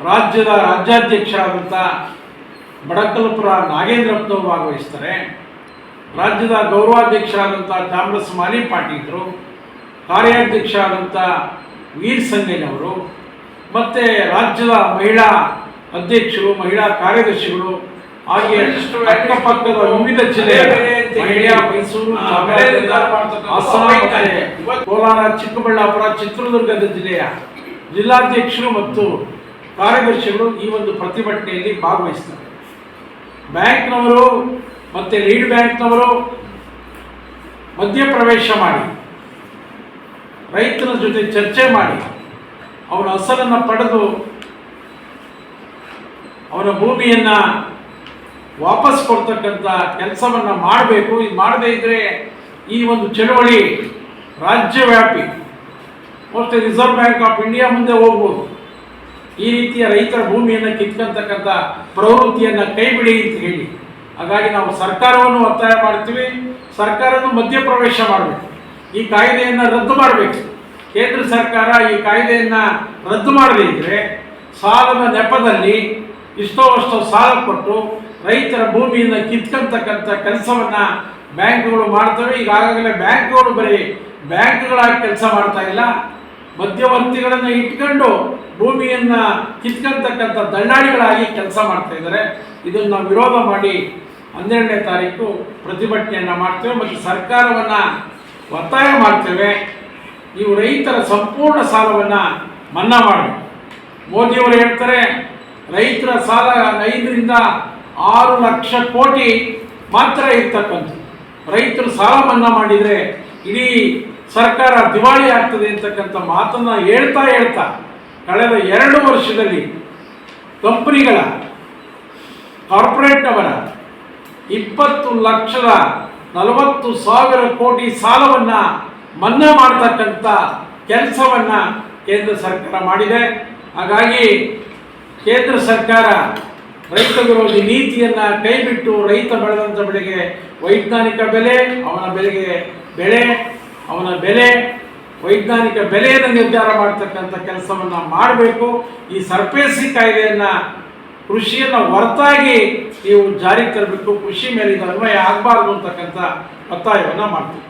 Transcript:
ರಾಜ್ಯದ ರಾಜ್ಯಾಧ್ಯಕ್ಷರಾದಂಥ ಬಡಕಲ್ಪುರ ನಾಗೇಂದ್ರಪ್ಪನವರು ಭಾಗವಹಿಸ್ತಾರೆ. ರಾಜ್ಯದ ಗೌರವಾಧ್ಯಕ್ಷರಾದಂಥ ಚಾಮರಸ್ ಮಾಲಿ ಪಾಟೀಲರು, ಕಾರ್ಯಾಧ್ಯಕ್ಷರಾದಂಥ ವೀರ್ ಸಂಗಯ್ಯನವರು, ಮತ್ತು ರಾಜ್ಯದ ಮಹಿಳಾ ಅಧ್ಯಕ್ಷರು, ಮಹಿಳಾ ಕಾರ್ಯದರ್ಶಿಗಳು, ಹಾಗೆ ಅಕ್ಕಪಕ್ಕದ ವಿವಿಧ ಜಿಲ್ಲೆಯ ಮಂಡ್ಯ, ಮೈಸೂರು, ಹಾಸನ, ಕೋಲಾರ, ಚಿಕ್ಕಬಳ್ಳಾಪುರ, ಚಿತ್ರದುರ್ಗದ ಜಿಲ್ಲೆಯ ಜಿಲ್ಲಾಧ್ಯಕ್ಷರು ಮತ್ತು ಕಾರ್ಯದರ್ಶಿಗಳು ಈ ಒಂದು ಪ್ರತಿಭಟನೆಯಲ್ಲಿ ಭಾಗವಹಿಸ್ತಾರೆ. ಬ್ಯಾಂಕ್ನವರು ಮತ್ತು ಲೀಡ್ ಬ್ಯಾಂಕ್ನವರು ಮಧ್ಯಪ್ರವೇಶ ಮಾಡಿ ರೈತನ ಜೊತೆ ಚರ್ಚೆ ಮಾಡಿ ಅವನ ಅಸಲನ್ನು ಪಡೆದು ಅವನ ಭೂಮಿಯನ್ನು ವಾಪಸ್ ಕೊಡ್ತಕ್ಕಂಥ ಕೆಲಸವನ್ನು ಮಾಡಬೇಕು. ಇದು ಮಾಡದೇ ಇದ್ದರೆ ಈ ಒಂದು ಚಳವಳಿ ರಾಜ್ಯವ್ಯಾಪಿ most reserve bank of India ಮುಂದೆ ಹೋಗ್ಬೋದು. ಈ ರೀತಿಯ ರೈತರ ಭೂಮಿಯನ್ನು ಕಿತ್ಕೊಂತಕ್ಕಂಥ ಪ್ರವೃತ್ತಿಯನ್ನು ಕೈ ಬಿಡಿ ಅಂತ ಹೇಳಿ, ಹಾಗಾಗಿ ನಾವು ಸರ್ಕಾರವನ್ನು ಒತ್ತಾಯ ಮಾಡ್ತೀವಿ. ಸರ್ಕಾರವನ್ನು ಮಧ್ಯಪ್ರವೇಶ ಮಾಡಬೇಕು, ಈ ಕಾಯ್ದೆಯನ್ನು ರದ್ದು ಮಾಡಬೇಕು. ಕೇಂದ್ರ ಸರ್ಕಾರ ಈ ಕಾಯ್ದೆಯನ್ನು ರದ್ದು ಮಾಡದೇ ಇದ್ದರೆ ಸಾಲದ ನೆಪದಲ್ಲಿ ಇಷ್ಟೋ ಅಷ್ಟೋ ಸಾಲ ಕೊಟ್ಟು ರೈತರ ಭೂಮಿಯನ್ನು ಕಿತ್ಕೊಂತಕ್ಕಂಥ ಕೆಲಸವನ್ನು ಬ್ಯಾಂಕ್ಗಳು ಮಾಡ್ತವೆ. ಈಗಾಗಲೇ ಬ್ಯಾಂಕ್ಗಳು ಬರೀ ಬ್ಯಾಂಕ್ಗಳಾಗಿ ಕೆಲಸ ಮಾಡ್ತಾ ಇಲ್ಲ, ಮಧ್ಯವರ್ತಿಗಳನ್ನು ಇಟ್ಕೊಂಡು ಭೂಮಿಯನ್ನು ಕಿತ್ಕೊಂತಕ್ಕಂಥ ದಳ್ಳಾಳಿಗಳಾಗಿ ಕೆಲಸ ಮಾಡ್ತಾ ಇದ್ದಾರೆ. ಇದನ್ನು ನಾವು ವಿರೋಧ ಮಾಡಿ 12ನೇ ತಾರೀಕು ಪ್ರತಿಭಟನೆಯನ್ನು ಮಾಡ್ತೇವೆ ಮತ್ತು ಸರ್ಕಾರವನ್ನು ಒತ್ತಾಯ ಮಾಡ್ತೇವೆ. ನೀವು ರೈತರ ಸಂಪೂರ್ಣ ಸಾಲವನ್ನು ಮನ್ನಾ ಮಾಡಬೇಕು. ಮೋದಿಯವರು ಹೇಳ್ತಾರೆ ರೈತರ ಸಾಲ 5 ರಿಂದ 6 ಲಕ್ಷ ಕೋಟಿ ಮಾತ್ರ ಇರ್ತಕ್ಕಂಥದ್ದು. ರೈತರು ಸಾಲ ಮನ್ನಾ ಮಾಡಿದರೆ ಇಡೀ ಸರ್ಕಾರ ದಿವಾಳಿ ಆಗ್ತದೆ ಅಂತಕ್ಕಂಥ ಮಾತನ್ನು ಹೇಳ್ತಾ ಕಳೆದ 2 ವರ್ಷದಲ್ಲಿ ಕಂಪನಿಗಳ ಕಾರ್ಪೊರೇಟ್ನವರ 20,40,000 ಕೋಟಿ ಸಾಲವನ್ನು ಮನ್ನಾ ಮಾಡ್ತಕ್ಕಂಥ ಕೆಲಸವನ್ನು ಕೇಂದ್ರ ಸರ್ಕಾರ ಮಾಡಿದೆ. ಹಾಗಾಗಿ ಕೇಂದ್ರ ಸರ್ಕಾರ ರೈತ ವಿರೋಧಿ ನೀತಿಯನ್ನು ಕೈಬಿಟ್ಟು ರೈತ ಬೆಳೆದಂಥ ಬೆಳೆಗೆ ವೈಜ್ಞಾನಿಕ ಬೆಲೆ, ಅವನ ಬೆಲೆ ವೈಜ್ಞಾನಿಕ ಬೆಲೆಯನ್ನು ನಿರ್ಧಾರ ಮಾಡ್ತಕ್ಕಂಥ ಕೆಲಸವನ್ನು ಮಾಡಬೇಕು. ಈ ಸರ್ಫೇಸಿ ಕಾಯ್ದೆಯನ್ನು ಕೃಷಿಯನ್ನು ಹೊರತಾಗಿ ನೀವು ಜಾರಿಗೆ ತರಬೇಕು. ಕೃಷಿ ಮೇಲೆ ಇದು ಅನ್ವಯ ಆಗಬಾರ್ದು ಅಂತಕ್ಕಂಥ ಒತ್ತಾಯವನ್ನು ಮಾಡ್ತೀವಿ.